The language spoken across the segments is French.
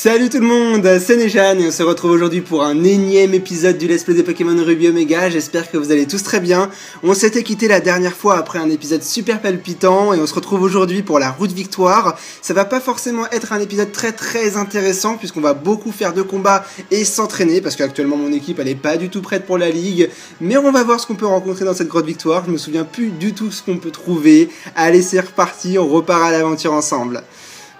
Salut tout le monde, c'est Nejan et on se retrouve aujourd'hui pour un énième épisode du Let's Play des Pokémon Ruby Omega. J'espère que vous allez tous très bien. On s'était quitté la dernière fois après un épisode super palpitant et on se retrouve aujourd'hui pour la route victoire. Ça va pas forcément être un épisode très intéressant puisqu'on va beaucoup faire de combats et s'entraîner parce qu'actuellement mon équipe elle est pas du tout prête pour la ligue. Mais on va voir ce qu'on peut rencontrer dans cette grotte victoire. Je me souviens plus du tout ce qu'on peut trouver. Allez, c'est reparti, on repart à l'aventure ensemble.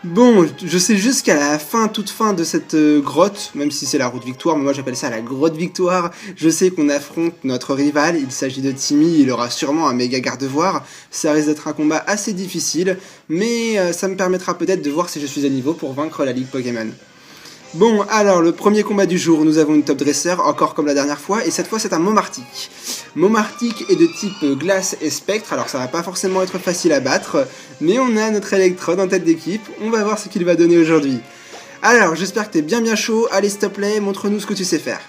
Bon, je sais juste qu'à la toute fin de cette grotte, même si c'est la route victoire, mais moi j'appelle ça la grotte victoire, je sais qu'on affronte notre rival, il s'agit de Timmy, il aura sûrement un méga garde-voir, ça risque d'être un combat assez difficile, mais ça me permettra peut-être de voir si je suis à niveau pour vaincre la Ligue Pokémon. Bon, alors, le premier combat du jour, nous avons une top dresseur, encore comme la dernière fois, et cette fois c'est un Momartic. Momartic est de type glace et spectre, alors ça va pas forcément être facile à battre, mais on a notre Electrode en tête d'équipe, on va voir ce qu'il va donner aujourd'hui. Alors, j'espère que t'es bien chaud, allez s'il te plaît, montre-nous ce que tu sais faire.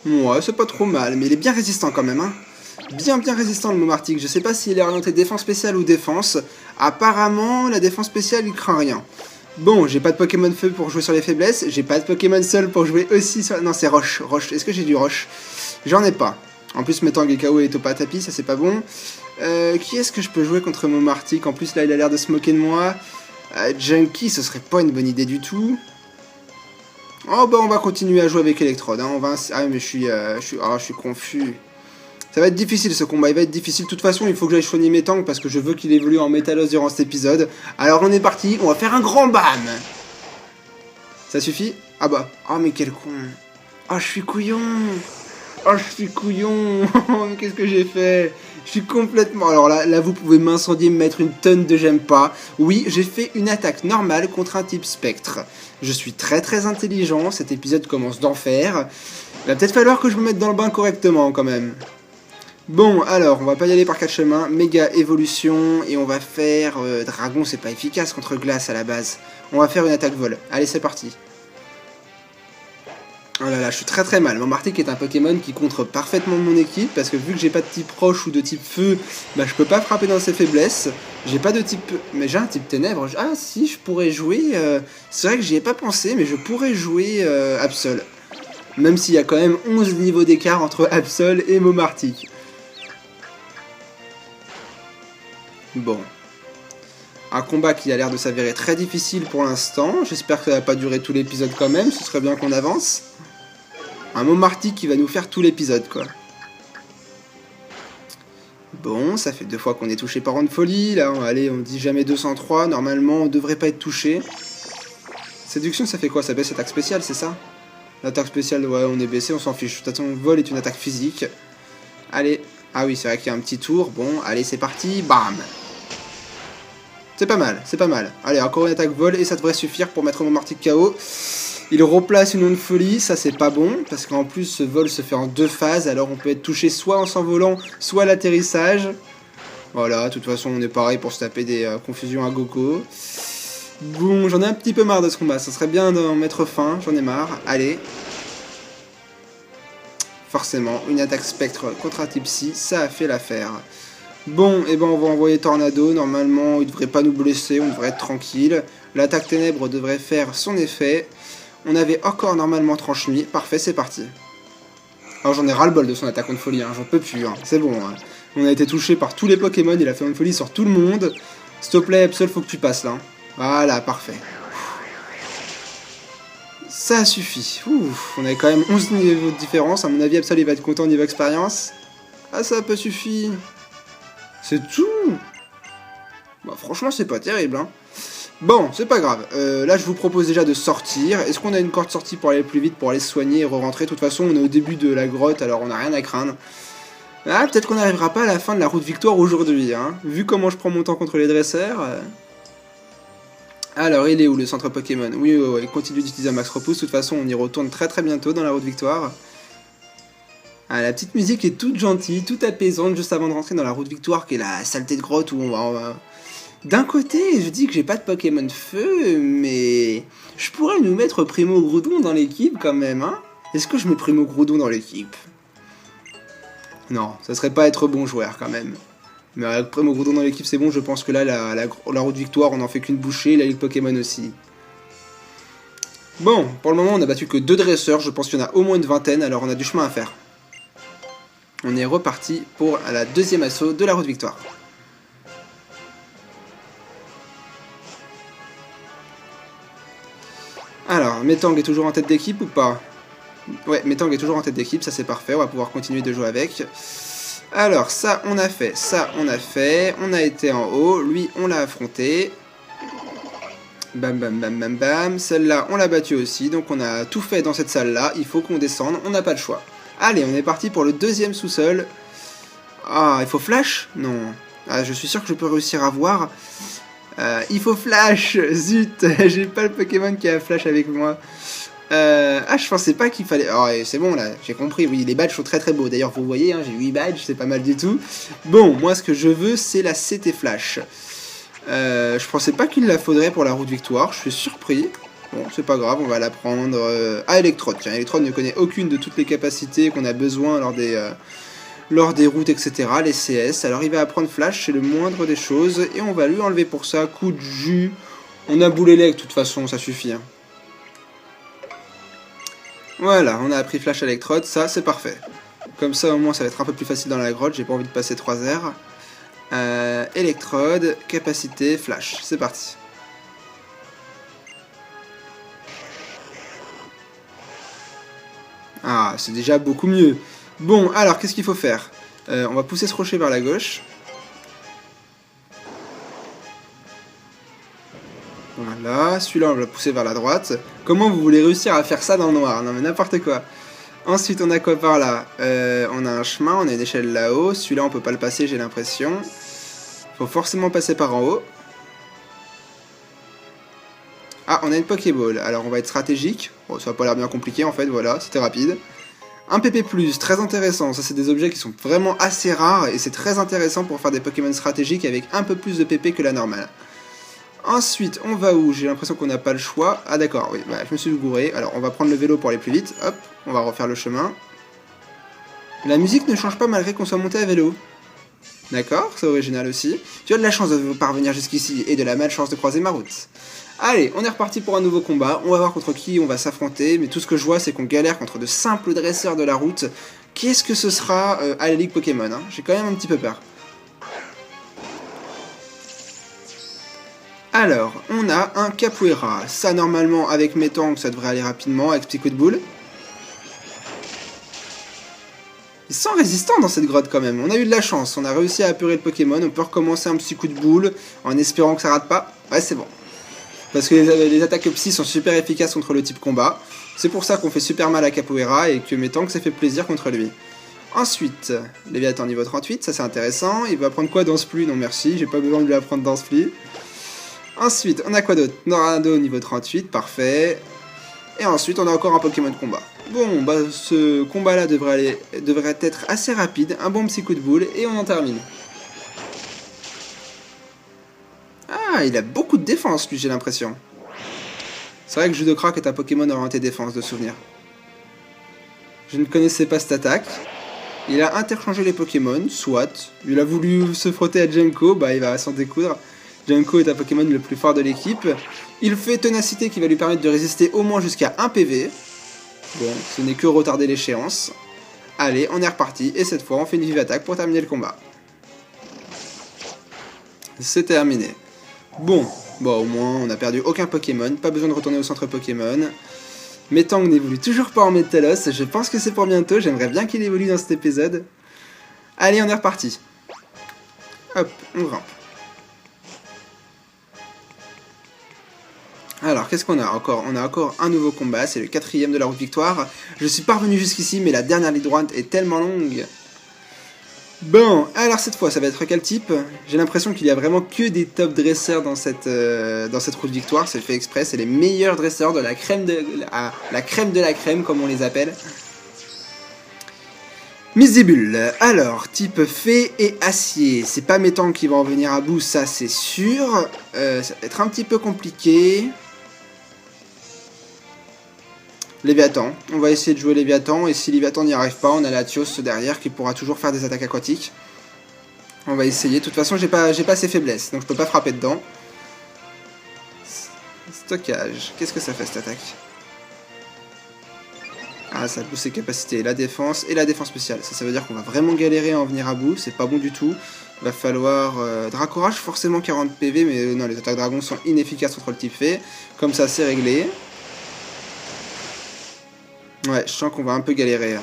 Ouais, c'est pas trop mal, mais il est bien résistant quand même, hein. Bien résistant le Momartic, je sais pas s'il est orienté défense spéciale ou défense. Apparemment, la défense spéciale, il craint rien. Bon, j'ai pas de Pokémon feu pour jouer sur les faiblesses, j'ai pas de Pokémon sol pour jouer aussi sur... Non, c'est Roche, est-ce que j'ai du Roche? J'en ai pas. En plus, mettant Gekao et Topatapi, ça c'est pas bon. Qui est-ce que je peux jouer contre Momartic? En plus, là, il a l'air de se moquer de moi. Junkie, ce serait pas une bonne idée du tout. Oh, bah, on va continuer à jouer avec Electrode, hein. Ah, mais je suis confus. Ça va être difficile ce combat, il va être difficile. De toute façon, il faut que j'aille soigner mes tanks parce que je veux qu'il évolue en Métalos durant cet épisode. Alors on est parti, on va faire un grand bam. Ça suffit? Ah bah, oh mais quel con. Oh je suis couillon. Mais qu'est-ce que j'ai fait? Je suis complètement... Alors là vous pouvez m'incendier, me mettre une tonne de j'aime pas. Oui, j'ai fait une attaque normale contre un type spectre. Je suis très intelligent, cet épisode commence d'enfer. Il va peut-être falloir que je me mette dans le bain correctement quand même. Bon, alors, on va pas y aller par 4 chemins, méga évolution, et on va faire... Dragon, c'est pas efficace contre glace à la base. On va faire une attaque vol. Allez, c'est parti. Oh là là, je suis très mal. Momartic est un Pokémon qui contre parfaitement mon équipe, parce que vu que j'ai pas de type roche ou de type feu, bah je peux pas frapper dans ses faiblesses. J'ai pas de type... Mais j'ai un type ténèbres. Ah si, je pourrais jouer... C'est vrai que j'y ai pas pensé, mais je pourrais jouer Absol. Même s'il y a quand même 11 niveaux d'écart entre Absol et Momartic. Bon. Un combat qui a l'air de s'avérer très difficile pour l'instant. J'espère que ça va pas durer tout l'épisode quand même. Ce serait bien qu'on avance. Un Momartic qui va nous faire tout l'épisode, quoi. Bon, ça fait 2 fois qu'on est touché par une folie. Là, allez, on dit jamais 203. Normalement, on devrait pas être touché. Séduction, ça fait quoi? Ça baisse l'attaque spéciale, c'est ça? L'attaque spéciale, ouais, on est baissé, on s'en fiche. De toute façon, vol est une attaque physique. Allez. Ah oui, c'est vrai qu'il y a un petit tour. Bon, allez, c'est parti. Bam! C'est pas mal. Allez, encore une attaque vol et ça devrait suffire pour mettre Momartic KO. Il replace une onde folie, ça c'est pas bon, parce qu'en plus ce vol se fait en 2 phases, alors on peut être touché soit en s'envolant, soit à l'atterrissage. Voilà, de toute façon on est pareil pour se taper des confusions à gogo. Bon, j'en ai un petit peu marre de ce combat, ça serait bien d'en mettre fin, j'en ai marre. Allez. Forcément, une attaque spectre contre un type psy, ça a fait l'affaire. Bon, et ben on va envoyer Tornado, normalement il devrait pas nous blesser, on devrait être tranquille. L'attaque ténèbres devrait faire son effet. On avait encore normalement tranche nuit, parfait, c'est parti. Alors j'en ai ras-le-bol de son attaque contre folie, hein. J'en peux plus, hein. C'est bon. Hein. On a été touché par tous les Pokémon, il a fait une folie sur tout le monde. S'il te plaît, Absol, faut que tu passes là. Voilà, parfait. Ça suffit. Ouf, on avait quand même 11 niveaux de différence, à mon avis Absol il va être content niveau expérience. Ah ça peut suffire. C'est tout. Bah franchement c'est pas terrible hein. Bon c'est pas grave, là je vous propose déjà de sortir. Est-ce qu'on a une corde sortie pour aller plus vite, pour aller se soigner et re-rentrer? De toute façon on est au début de la grotte alors on n'a rien à craindre. Ah peut-être qu'on n'arrivera pas à la fin de la route victoire aujourd'hui hein. Vu comment je prends mon temps contre les dresseurs. Alors il est où le centre Pokémon? Oui il continue d'utiliser un max repousse, de toute façon on y retourne très bientôt dans la route victoire. Ah, la petite musique est toute gentille, toute apaisante, juste avant de rentrer dans la route victoire, qui est la saleté de grotte où on va... D'un côté, je dis que j'ai pas de Pokémon feu, mais... Je pourrais nous mettre Primo Groudon dans l'équipe quand même, hein? Est-ce que je mets Primo Groudon dans l'équipe? Non, ça serait pas être bon joueur quand même. Mais après, Mogroudon dans l'équipe, c'est bon. Je pense que là, la route victoire, on n'en fait qu'une bouchée. La Ligue Pokémon aussi. Bon, pour le moment, on a battu que 2 dresseurs. Je pense qu'il y en a au moins une vingtaine. Alors, on a du chemin à faire. On est reparti pour la deuxième assaut de la route victoire. Alors, Metang est toujours en tête d'équipe ou pas? Ouais, Metang est toujours en tête d'équipe, ça c'est parfait, on va pouvoir continuer de jouer avec. Alors, ça on a fait, on a été en haut, lui on l'a affronté. Bam bam bam bam bam, celle-là on l'a battue aussi, donc on a tout fait dans cette salle-là, il faut qu'on descende, on n'a pas le choix. Allez, on est parti pour le deuxième sous-sol. Ah, il faut flash? Non. Ah, je suis sûr que je peux réussir à voir. Il faut flash, zut, j'ai pas le Pokémon qui a flash avec moi. Je pensais pas qu'il fallait... Oh, c'est bon là, j'ai compris, oui, les badges sont très très beaux. D'ailleurs, vous voyez, hein, j'ai 8 badges, c'est pas mal du tout. Bon, moi ce que je veux, c'est la CT Flash. Je pensais pas qu'il la faudrait pour la route victoire, je suis surpris. Bon, c'est pas grave, on va la prendre à Electrode. Tiens, Electrode ne connaît aucune de toutes les capacités qu'on a besoin lors des routes, etc., les CS. Alors il va apprendre Flash, c'est le moindre des choses, et on va lui enlever pour ça, coup de jus. On a Boulélec, de toute façon, ça suffit. Hein. Voilà, on a appris Flash Electrode, ça c'est parfait. Comme ça au moins ça va être un peu plus facile dans la grotte, j'ai pas envie de passer 3 heures. Electrode, capacité, Flash, c'est parti. Ah, c'est déjà beaucoup mieux. Bon, alors, qu'est-ce qu'il faut faire? On va pousser ce rocher vers la gauche. Voilà, celui-là, on va le pousser vers la droite. Comment vous voulez réussir à faire ça dans le noir? Non, mais n'importe quoi. Ensuite, on a quoi par là? On a un chemin, on a une échelle là-haut. Celui-là, on peut pas le passer, j'ai l'impression. Faut forcément passer par en haut. Ah, on a une Pokéball. Alors, on va être stratégique. Bon, ça n'a pas l'air bien compliqué, en fait, voilà, c'était rapide. Un PP+, très intéressant. Ça, c'est des objets qui sont vraiment assez rares, et c'est très intéressant pour faire des Pokémon stratégiques avec un peu plus de PP que la normale. Ensuite, on va où? J'ai l'impression qu'on n'a pas le choix. Ah d'accord, oui, bah, je me suis gouré. Alors, on va prendre le vélo pour aller plus vite. Hop, on va refaire le chemin. La musique ne change pas malgré qu'on soit monté à vélo. D'accord, c'est original aussi. Tu as de la chance de parvenir jusqu'ici et de la malchance de croiser ma route. Allez, on est reparti pour un nouveau combat. On va voir contre qui on va s'affronter. Mais tout ce que je vois, c'est qu'on galère contre de simples dresseurs de la route. Qu'est-ce que ce sera à la Ligue Pokémon, hein? J'ai quand même un petit peu peur. Alors, on a un Capoeira. Ça, normalement, avec Metang, ça devrait aller rapidement, avec petit coup de boule. Ils sont résistants dans cette grotte quand même. On a eu de la chance, on a réussi à apurer le Pokémon. On peut recommencer un petit coup de boule en espérant que ça rate pas. Ouais, c'est bon. Parce que les attaques psy sont super efficaces contre le type combat. C'est pour ça qu'on fait super mal à Capoeira et que Metang, ça fait plaisir contre lui. Ensuite, Léviathan niveau 38, ça c'est intéressant. Il va apprendre quoi? Danse pluie? Non merci, j'ai pas besoin de lui apprendre Danse pluie. Ensuite, on a quoi d'autre? Norado niveau 38, parfait. Et ensuite, on a encore un Pokémon de combat. Bon, bah ce combat-là devrait être assez rapide. Un bon petit coup de boule et on en termine. Ah, il a beaucoup de défense, lui, j'ai l'impression. C'est vrai que Judocrack est un Pokémon orienté défense, de souvenir. Je ne connaissais pas cette attaque. Il a interchangé les Pokémon, soit. Il a voulu se frotter à Genko, bah il va s'en découdre. Genko est un Pokémon le plus fort de l'équipe. Il fait Ténacité qui va lui permettre de résister au moins jusqu'à 1 PV. Bon, ce n'est que retarder l'échéance. Allez, on est reparti, et cette fois on fait une vive attaque pour terminer le combat. C'est terminé. Bon, au moins on n'a perdu aucun Pokémon, pas besoin de retourner au centre Pokémon. Metang n'évolue toujours pas en Métalos, je pense que c'est pour bientôt, j'aimerais bien qu'il évolue dans cet épisode. Allez, on est reparti. Hop, on grimpe. Alors, qu'est-ce qu'on a encore? On a encore un nouveau combat, c'est le 4ème de la route victoire. Je suis parvenu jusqu'ici, mais la dernière ligne droite est tellement longue. Bon, alors cette fois, ça va être quel type? J'ai l'impression qu'il y a vraiment que des top dresseurs dans cette route victoire, c'est fait exprès, c'est les meilleurs dresseurs de la crème de la crème, comme on les appelle. Misibule, alors, type fée et acier, c'est pas Metang qui va en venir à bout, ça c'est sûr. Ça va être un petit peu compliqué. Léviathan, on va essayer de jouer Léviathan, et si Léviathan n'y arrive pas, on a Latios derrière qui pourra toujours faire des attaques aquatiques. On va essayer. De toute façon, j'ai pas ses faiblesses, donc je peux pas frapper dedans. Stockage. Qu'est-ce que ça fait, cette attaque? Ah, ça booste ses capacités. La défense et la défense spéciale. Ça veut dire qu'on va vraiment galérer à en venir à bout. C'est pas bon du tout. Va falloir... Dracourage, forcément 40 PV, mais non, les attaques dragons sont inefficaces contre le type fée. Comme ça, c'est réglé. Ouais, je sens qu'on va un peu galérer.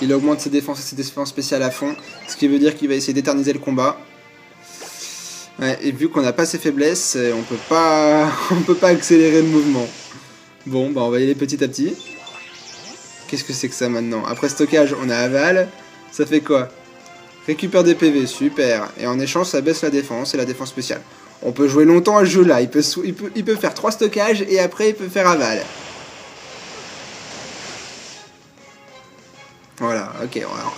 Il augmente ses défenses et ses défenses spéciales à fond. Ce qui veut dire qu'il va essayer d'éterniser le combat. Ouais, et vu qu'on n'a pas ses faiblesses, on peut pas accélérer le mouvement. Bon, bah on va y aller petit à petit. Qu'est-ce que c'est que ça maintenant? Après stockage, on a aval. Ça fait quoi? Récupère des PV, super. Et en échange, ça baisse la défense et la défense spéciale. On peut jouer longtemps à ce jeu-là. Il peut faire 3 stockages et après il peut faire aval. Voilà, ok. Alors.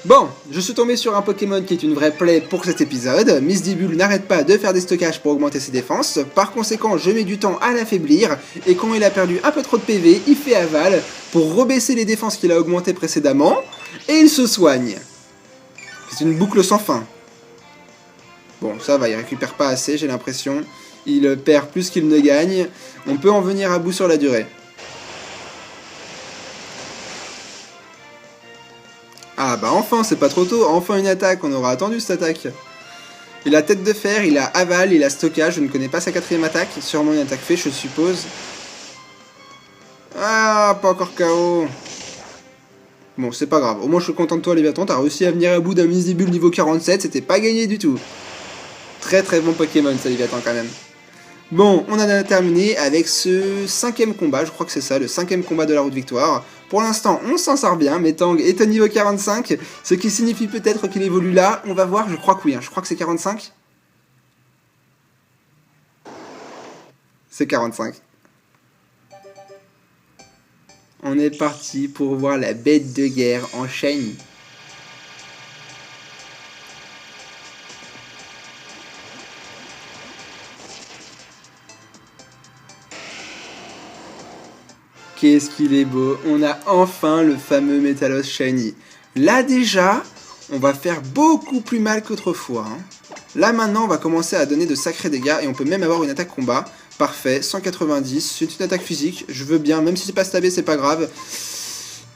Bon, je suis tombé sur un Pokémon qui est une vraie plaie pour cet épisode. Misdibule n'arrête pas de faire des stockages pour augmenter ses défenses. Par conséquent, je mets du temps à l'affaiblir. Et quand il a perdu un peu trop de PV, il fait aval pour rebaisser les défenses qu'il a augmentées précédemment. Et il se soigne. C'est une boucle sans fin. Bon, ça va, il récupère pas assez, j'ai l'impression. Il perd plus qu'il ne gagne. On peut en venir à bout sur la durée. Ah bah enfin, c'est pas trop tôt, enfin une attaque, on aura attendu cette attaque. Il a tête de fer, il a aval, il a stockage, je ne connais pas sa 4ème attaque, sûrement une attaque fée je suppose. Ah, pas encore KO. Bon, c'est pas grave, au moins je suis content de toi Léviathan, t'as réussi à venir à bout d'un Misdibule niveau 47, c'était pas gagné du tout. Très très bon Pokémon ça Léviathan quand même. Bon, on en a terminé avec ce 5ème combat, je crois que c'est ça, le 5ème combat de la route victoire. Pour l'instant, on s'en sort bien, Metang est au niveau 45, ce qui signifie peut-être qu'il évolue là. On va voir, je crois que oui, je crois que c'est 45. C'est 45. On est parti pour voir la bête de guerre en shiny. Qu'est-ce qu'il est beau, on a enfin le fameux Métalos Shiny. Là déjà, on va faire beaucoup plus mal qu'autrefois. Là maintenant, on va commencer à donner de sacrés dégâts et on peut même avoir une attaque combat. Parfait, 190, c'est une attaque physique, je veux bien, même si c'est pas stabé, c'est pas grave.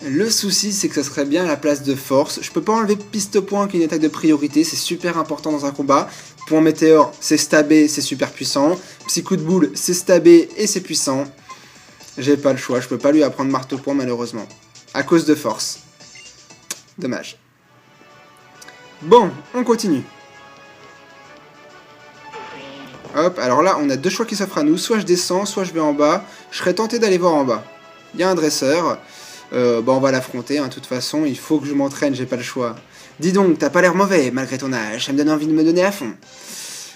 Le souci, c'est que ça serait bien à la place de force. Je peux pas enlever piste-point qui est une attaque de priorité, c'est super important dans un combat. Point météore, c'est stabé, c'est super puissant. Psy coup de boule, c'est stabé et c'est puissant. J'ai pas le choix, je peux pas lui apprendre marteau-point malheureusement. À cause de force. Dommage. Bon, on continue. Hop, alors là, on a deux choix qui s'offrent à nous. Soit je descends, soit je vais en bas. Je serais tenté d'aller voir en bas. Il y a un dresseur. On va l'affronter, de toute façon. Il faut que je m'entraîne, j'ai pas le choix. Dis donc, t'as pas l'air mauvais, malgré ton âge. Ça me donne envie de me donner à fond.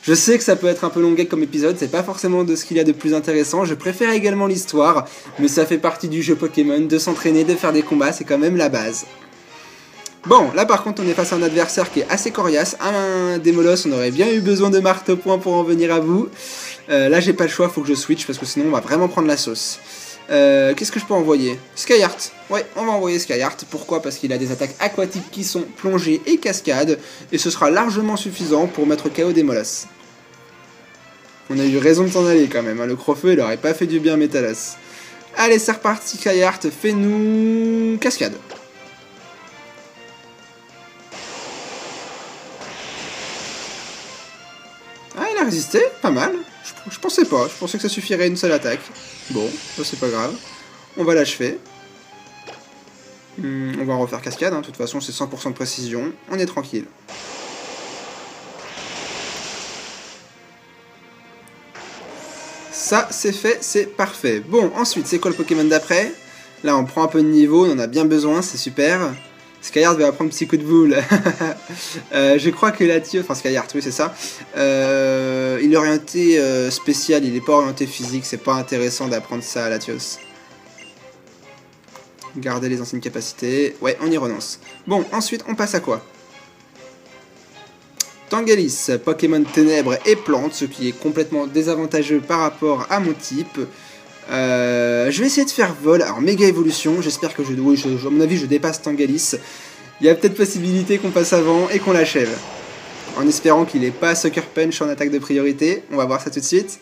Je sais que ça peut être un peu longuet comme épisode, c'est pas forcément de ce qu'il y a de plus intéressant, je préfère également l'histoire, mais ça fait partie du jeu Pokémon, de s'entraîner, de faire des combats, c'est quand même la base. Bon, là par contre on est face à un adversaire qui est assez coriace, un Démolos, on aurait bien eu besoin de marteau-point pour en venir à bout. Là j'ai pas le choix, faut que je switch parce que sinon on va vraiment prendre la sauce. Qu'est-ce que je peux envoyer? Skyheart. Ouais, on va envoyer Skyheart. Pourquoi? Parce qu'il a des attaques aquatiques qui sont plongées et cascades. Et ce sera largement suffisant pour mettre KO Démolos. On a eu raison de s'en aller quand même. Le Crofeu, il aurait pas fait du bien à Métalos. Allez, c'est reparti, Skyheart. Fais-nous cascade. Ah, il a résisté. Pas mal. Je pensais pas. Je pensais que ça suffirait une seule attaque. Bon, ça c'est pas grave. On va l'achever. On va en refaire cascade, de toute façon c'est 100% de précision. On est tranquille. Ça c'est fait, c'est parfait. Bon, ensuite c'est quoi le Pokémon d'après? Là on prend un peu de niveau, on en a bien besoin, c'est super. Skyheart va apprendre Psy coup de boule. Je crois que Latios, enfin Skyheart, oui c'est ça. Il est orienté spécial, il n'est pas orienté physique, c'est pas intéressant d'apprendre ça à Latios. Garder les anciennes capacités. Ouais, on y renonce. Bon, ensuite on passe à quoi? Tangalis, Pokémon ténèbres et plantes, ce qui est complètement désavantageux par rapport à mon type. Je vais essayer de faire vol, alors méga évolution, j'espère que à mon avis je dépasse Tangalis. Il y a peut-être possibilité qu'on passe avant et qu'on l'achève. En espérant qu'il n'ait pas Sucker Punch en attaque de priorité. On va voir ça tout de suite.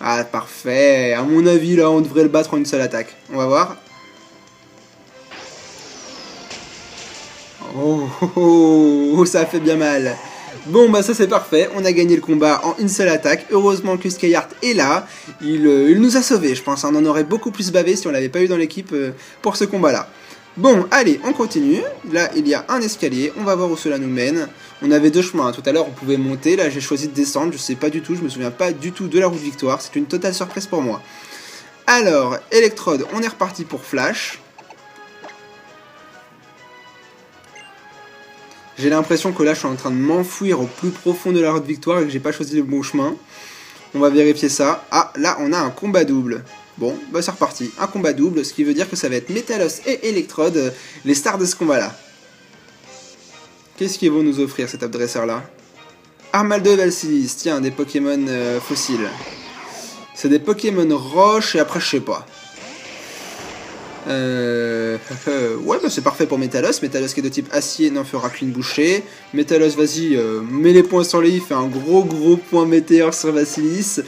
Ah, parfait. À mon avis, là, on devrait le battre en une seule attaque. On va voir. Oh, oh, oh, oh, ça fait bien mal. Bon, bah ça c'est parfait. On a gagné le combat en une seule attaque. Heureusement que Skyheart est là. Il nous a sauvés, je pense. On en aurait beaucoup plus bavé si on l'avait pas eu dans l'équipe pour ce combat-là. Bon, allez, on continue. Là, il y a un escalier. On va voir où cela nous mène. On avait deux chemins. Tout à l'heure, on pouvait monter. Là, j'ai choisi de descendre. Je sais pas du tout. Je me souviens pas du tout de la route victoire. C'est une totale surprise pour moi. Alors, Electrode, on est reparti pour Flash. J'ai l'impression que là, je suis en train de m'enfouir au plus profond de la route victoire et que j'ai pas choisi le bon chemin. On va vérifier ça. Ah, là, on a un combat double. Bon, bah c'est reparti. Un combat double, ce qui veut dire que ça va être Metalos et Electrode, les stars de ce combat-là. Qu'est-ce qu'ils vont nous offrir, cet Updresser-là? Armaldo et Valsilis, tiens, des Pokémon fossiles. C'est des Pokémon roches et après, je sais pas. Ouais, bah c'est parfait pour Metalos. Metalos qui est de type acier n'en fera qu'une bouchée. Metalos, vas-y, mets les points sur les i, fais un gros point météore sur Valsilis.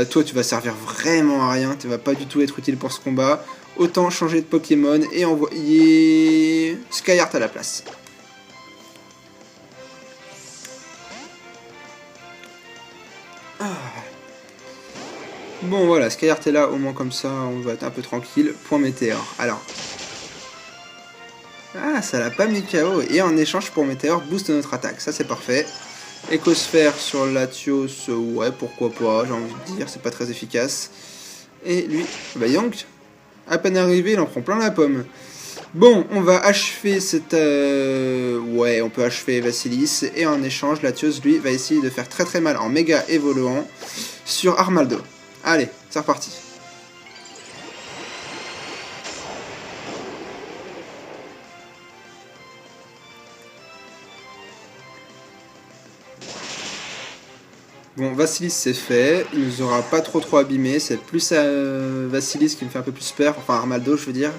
Toi, tu vas servir vraiment à rien, tu vas pas du tout être utile pour ce combat. Autant changer de Pokémon et envoyer Skyheart à la place. Ah. Bon voilà, Skyheart est là, au moins comme ça, on va être un peu tranquille. Point météore. Alors. Ah, ça l'a pas mis KO. Et en échange pour météore, booste notre attaque. Ça, c'est parfait. Écosphère sur Latios, ouais, pourquoi pas, j'ai envie de dire, c'est pas très efficace. Et lui, bah donc, à peine arrivé, il en prend plein la pomme. Bon, on va achever cette... Ouais, on peut achever Valsilis, et en échange, Latios, lui, va essayer de faire très mal en méga évoluant sur Armaldo. Allez, c'est reparti. Bon, Valsilis c'est fait, il nous aura pas trop abîmé, c'est plus Valsilis qui me fait un peu plus peur, enfin Armaldo je veux dire.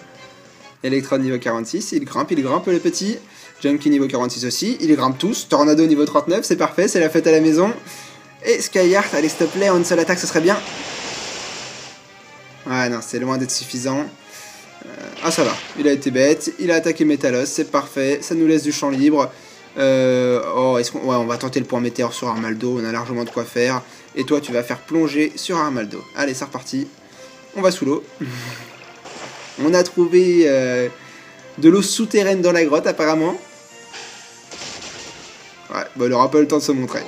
Electrode niveau 46, il grimpe le petit. Junkie niveau 46 aussi, il grimpe tous. Tornado niveau 39, c'est parfait, c'est la fête à la maison. Et Skyheart, allez s'il te plaît, en une seule attaque ce serait bien. Ah non, c'est loin d'être suffisant. Ah ça va, il a été bête, il a attaqué Metalos, c'est parfait, ça nous laisse du champ libre. Est-ce qu'on... Ouais, on va tenter le point météore sur Armaldo, on a largement de quoi faire. Et toi, tu vas faire plonger sur Armaldo. Allez, c'est reparti. On va sous l'eau. On a trouvé de l'eau souterraine dans la grotte, apparemment. Ouais, bah, il aura pas le temps de se montrer.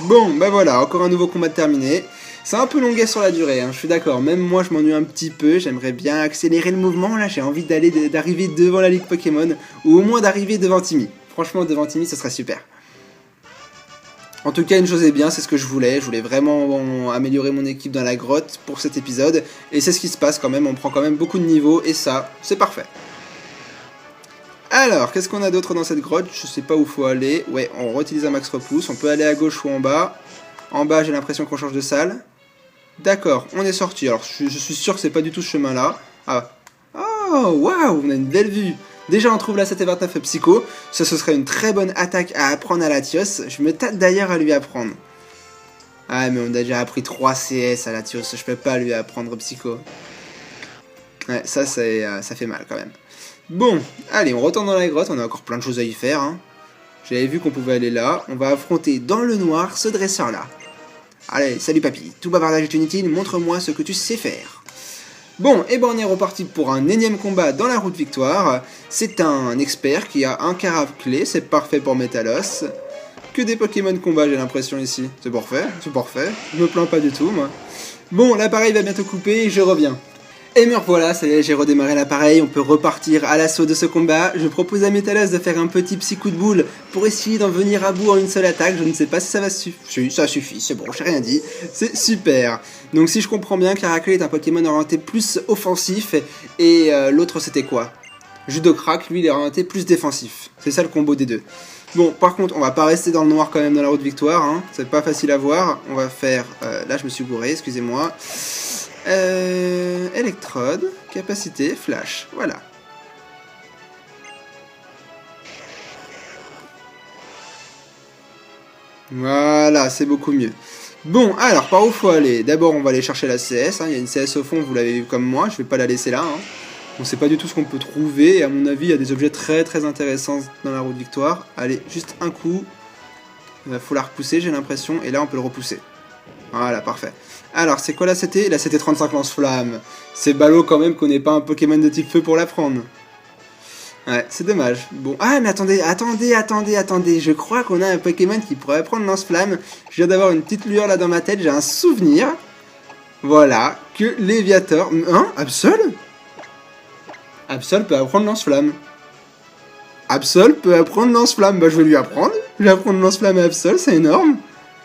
Bon, bah voilà, encore un nouveau combat terminé. C'est un peu longuet sur la durée, hein, je suis d'accord. Même moi, je m'ennuie un petit peu. J'aimerais bien accélérer le mouvement. Là, j'ai envie d'arriver devant la Ligue Pokémon. Ou au moins d'arriver devant Timmy. Franchement, devant Timmy, ce serait super. En tout cas, une chose est bien, c'est ce que je voulais. Je voulais vraiment améliorer mon équipe dans la grotte pour cet épisode. Et c'est ce qui se passe quand même. On prend quand même beaucoup de niveaux. Et ça, c'est parfait. Alors, qu'est-ce qu'on a d'autre dans cette grotte? Je sais pas où faut aller. Ouais, on réutilise un max repousse. On peut aller à gauche ou en bas. En bas, j'ai l'impression qu'on change de salle. D'accord, on est sorti. Alors, je suis sûr que c'est pas du tout ce chemin-là. Ah. Oh, waouh, on a une belle vue. Déjà, on trouve la 729 Psycho. Ça, ce serait une très bonne attaque à apprendre à Latios. Je me tâte d'ailleurs à lui apprendre. Ah, mais on a déjà appris 3 CS à Latios. Je peux pas lui apprendre Psycho. Ouais, ça fait mal quand même. Bon, allez, on retourne dans la grotte. On a encore plein de choses à y faire. Hein. J'avais vu qu'on pouvait aller là. On va affronter dans le noir ce dresseur-là. Allez, salut papy. Tout bavardage est inutile. Montre-moi ce que tu sais faire. Bon, et ben on est reparti pour un énième combat dans la route victoire. C'est un expert qui a un carafe clé, c'est parfait pour Metalos. Que des Pokémon combat, j'ai l'impression ici. C'est parfait. Je me plains pas du tout, moi. Bon, l'appareil va bientôt couper et je reviens. Et me revoilà, ça y est, j'ai redémarré l'appareil, on peut repartir à l'assaut de ce combat. Je propose à Metalos de faire un petit psy coup de boule pour essayer d'en venir à bout en une seule attaque. Je ne sais pas si ça va suffire. Si, ça suffit, c'est bon, j'ai rien dit. C'est super. Donc si je comprends bien, Caracal est un Pokémon orienté plus offensif et l'autre c'était quoi? Judocrack, lui, il est orienté plus défensif. C'est ça le combo des deux. Bon, par contre, on va pas rester dans le noir quand même dans la route victoire. Hein. C'est pas facile à voir. On va faire... là, je me suis bourré, excusez-moi. Electrode, capacité, flash, voilà. Voilà, c'est beaucoup mieux. Bon, alors, par où faut aller? D'abord, on va aller chercher la CS. Il y a une CS au fond, vous l'avez vu comme moi. Je vais pas la laisser là. On sait pas du tout ce qu'on peut trouver. Et à mon avis, il y a des objets très très intéressants dans la roue de victoire. Allez, juste un coup. Il va falloir repousser, j'ai l'impression. Et là, on peut le repousser. Voilà, parfait. Alors, c'est quoi la CT? La CT 35 lance-flamme. C'est ballot quand même qu'on n'ait pas un Pokémon de type feu pour la prendre. Ouais, c'est dommage. Bon, ah mais attendez. Je crois qu'on a un Pokémon qui pourrait prendre lance-flamme. Je viens d'avoir une petite lueur là dans ma tête. J'ai un souvenir. Voilà, que Léviator... Hein? Absol? Absol peut apprendre lance-flamme. Absol peut apprendre lance-flamme. Bah je vais lui apprendre. Je vais apprendre lance-flamme à Absol, c'est énorme.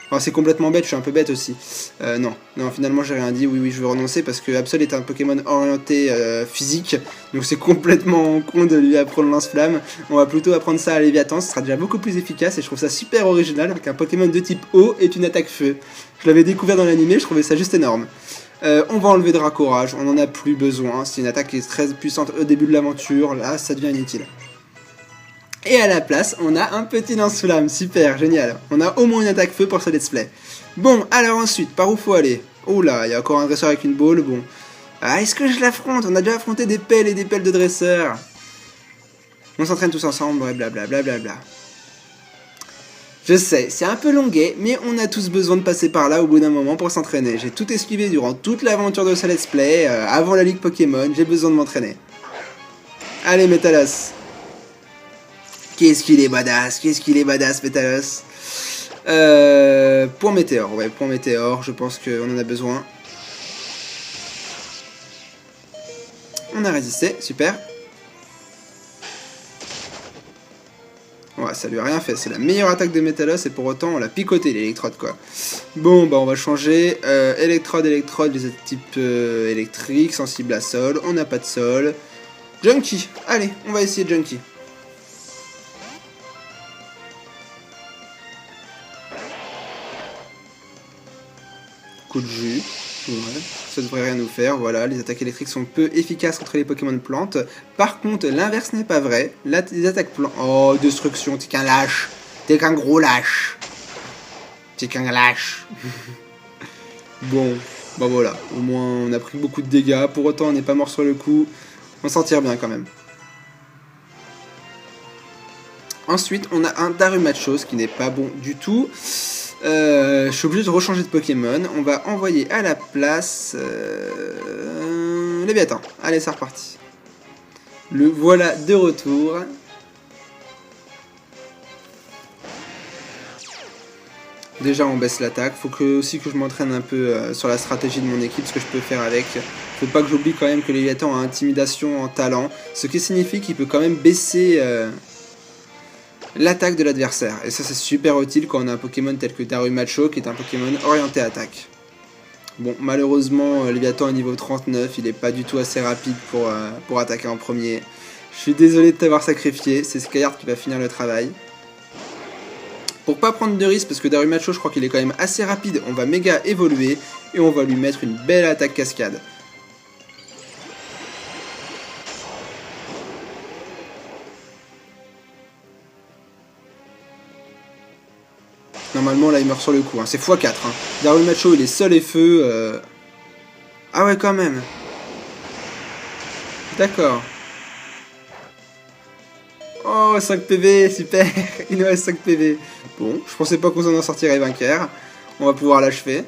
Alors c'est complètement bête, je suis un peu bête aussi. Non, finalement j'ai rien dit, oui, je vais renoncer parce que Absol est un Pokémon orienté physique, donc c'est complètement con de lui apprendre lance-flamme. On va plutôt apprendre ça à Léviathan, ce sera déjà beaucoup plus efficace et je trouve ça super original avec un Pokémon de type eau et une attaque feu. Je l'avais découvert dans l'animé, je trouvais ça juste énorme. On va enlever Dracourage, on n'en a plus besoin, c'est une attaque qui est très puissante au début de l'aventure, là ça devient inutile. Et à la place, on a un petit lance-flamme, super, génial. On a au moins une attaque feu pour ce let's play. Bon, alors ensuite, par où faut aller? Oh là, il y a encore un dresseur avec une balle, bon. Ah, est-ce que je l'affronte? On a déjà affronté des pelles et des pelles de dresseurs. On s'entraîne tous ensemble, ouais, blablabla. Je sais, c'est un peu longuet, mais on a tous besoin de passer par là au bout d'un moment pour s'entraîner. J'ai tout esquivé durant toute l'aventure de ce let's play, avant la ligue Pokémon, j'ai besoin de m'entraîner. Allez, Métalos. Qu'est-ce qu'il est badass, Métalos. Point météore, ouais, point météore, je pense qu'on en a besoin. On a résisté, super. Ouais, ça lui a rien fait, c'est la meilleure attaque de Métalos et pour autant on l'a picoté l'électrode quoi. Bon, bah on va changer. Électrode, les types électriques, sensible à sol, on n'a pas de sol. Junkie, allez, on va essayer Junkie. Coup de jus, ouais, ça devrait rien nous faire, voilà, les attaques électriques sont peu efficaces contre les Pokémon plantes. Par contre, l'inverse n'est pas vrai, les attaques plantes... Oh, destruction, t'es qu'un lâche, t'es qu'un gros lâche. T'es qu'un lâche. Bon, bah voilà, au moins on a pris beaucoup de dégâts, pour autant on n'est pas mort sur le coup, on s'en tire bien quand même. Ensuite, on a un Darumachos qui n'est pas bon du tout. Je suis obligé de rechanger de Pokémon. On va envoyer à la place Léviathan. Allez, c'est reparti. Le voilà de retour. Déjà, on baisse l'attaque. Faut aussi que je m'entraîne un peu sur la stratégie de mon équipe, ce que je peux faire avec. Faut pas que j'oublie quand même que Léviathan a intimidation en talent, ce qui signifie qu'il peut quand même baisser l'attaque de l'adversaire. Et ça c'est super utile quand on a un Pokémon tel que Darumachos qui est un Pokémon orienté attaque. Bon, malheureusement, Léviathan est niveau 39, il est pas du tout assez rapide pour attaquer en premier. Je suis désolé de t'avoir sacrifié, c'est Skyheart qui va finir le travail. Pour pas prendre de risque, parce que Darumachos je crois qu'il est quand même assez rapide, on va méga évoluer et on va lui mettre une belle attaque cascade. Normalement là il meurt sur le coup, c'est x4. Darumachos il est sol et feu. Ah ouais quand même. D'accord. Oh 5 PV, super. Il nous reste 5 PV. Bon, je pensais pas qu'on en sortirait vainqueur. On va pouvoir l'achever.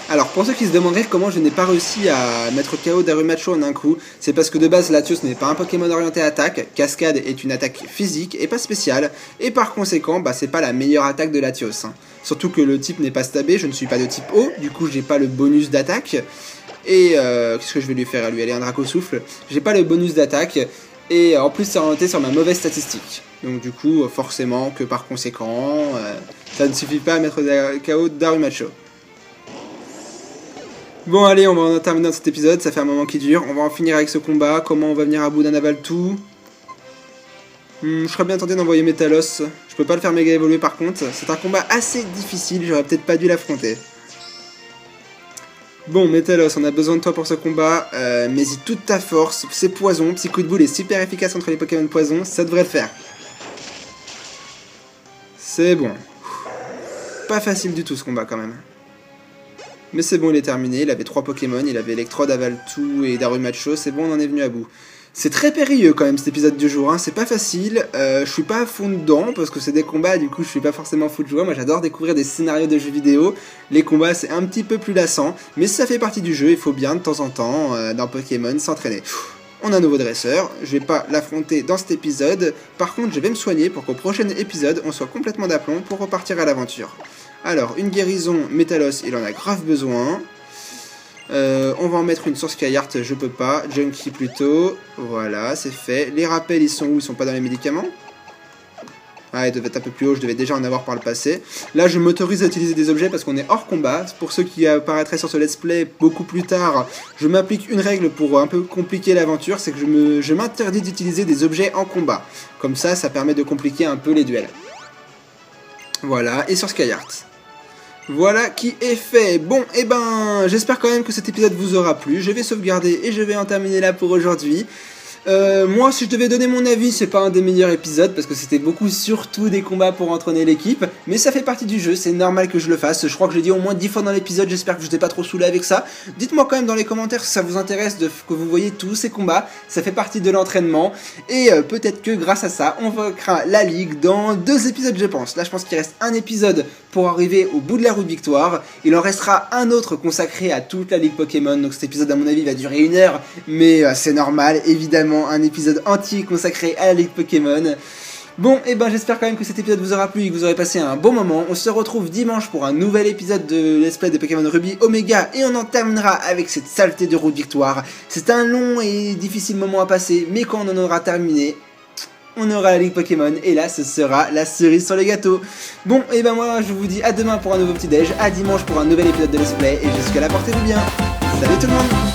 Alors pour ceux qui se demanderaient comment je n'ai pas réussi à mettre KO Darumachos en un coup, c'est parce que de base Latios n'est pas un Pokémon orienté attaque, Cascade est une attaque physique et pas spéciale, et par conséquent c'est pas la meilleure attaque de Latios. Surtout que le type n'est pas stabé, je ne suis pas de type eau, du coup j'ai pas le bonus d'attaque, et qu'est-ce que je vais lui faire à lui? Aller un Dracosouffle, j'ai pas le bonus d'attaque, et en plus c'est orienté sur ma mauvaise statistique. Donc du coup forcément que par conséquent, ça ne suffit pas à mettre KO Darumachos. Bon allez, on va en terminer dans cet épisode, ça fait un moment qui dure, on va en finir avec ce combat, comment on va venir à bout d'un Avaltou. Je serais bien tenté d'envoyer Métalos, je peux pas le faire méga évoluer par contre, c'est un combat assez difficile, j'aurais peut-être pas dû l'affronter. Bon Métalos, on a besoin de toi pour ce combat, mets-y toute ta force, c'est poison, Psy coup de boule est super efficace contre les Pokémon poison, ça devrait le faire. C'est bon. Pas facile du tout ce combat quand même. Mais c'est bon, il est terminé, il avait 3 Pokémon, il avait Electrode, Avaltou et Darumacho, c'est bon, on en est venu à bout. C'est très périlleux quand même cet épisode du jour, hein. C'est pas facile, je suis pas à fond dedans parce que c'est des combats, du coup je suis pas forcément fou de jouer, moi j'adore découvrir des scénarios de jeux vidéo, les combats c'est un petit peu plus lassant, mais ça fait partie du jeu, il faut bien de temps en temps dans Pokémon s'entraîner. On a un nouveau dresseur, je vais pas l'affronter dans cet épisode, par contre je vais me soigner pour qu'au prochain épisode on soit complètement d'aplomb pour repartir à l'aventure. Alors, une guérison, Métalos, il en a grave besoin. On va en mettre une sur Skyheart, je peux pas. Junkie plutôt. Voilà, c'est fait. Les rappels, ils sont où? Ils sont pas dans les médicaments? Ah, ils devaient être un peu plus haut, je devais déjà en avoir par le passé. Là, je m'autorise à utiliser des objets parce qu'on est hors combat. Pour ceux qui apparaîtraient sur ce let's play beaucoup plus tard, je m'applique une règle pour un peu compliquer l'aventure, c'est que je m'interdis d'utiliser des objets en combat. Comme ça permet de compliquer un peu les duels. Voilà, et sur Skyheart. Voilà qui est fait. Bon, et ben, j'espère quand même que cet épisode vous aura plu. Je vais sauvegarder et je vais en terminer là pour aujourd'hui. Moi, si je devais donner mon avis, c'est pas un des meilleurs épisodes parce que c'était beaucoup surtout des combats pour entraîner l'équipe, mais ça fait partie du jeu, c'est normal que je le fasse. Je crois que je l'ai dit au moins 10 fois dans l'épisode, j'espère que je t'ai pas trop saoulé avec ça. Dites-moi quand même dans les commentaires si ça vous intéresse que vous voyez tous ces combats, ça fait partie de l'entraînement, et peut-être que grâce à ça, on vaincra la ligue dans 2 épisodes je pense. Là je pense qu'il reste un épisode pour arriver au bout de la route victoire, il en restera un autre consacré à toute la ligue Pokémon, donc cet épisode à mon avis va durer 1 heure, mais c'est normal, évidemment. Un épisode entier consacré à la ligue Pokémon. Bon, et ben j'espère quand même que cet épisode vous aura plu et que vous aurez passé un bon moment. On se retrouve dimanche pour un nouvel épisode de Let's Play de Pokémon Ruby Omega et on en terminera avec cette saleté de route victoire. C'est un long et difficile moment à passer, mais quand on en aura terminé, on aura la ligue Pokémon et là ce sera la cerise sur les gâteaux. Bon, et ben moi je vous dis à demain pour un nouveau petit déj, à dimanche pour un nouvel épisode de Let's Play et jusqu'à la portée du bien. Salut tout le monde!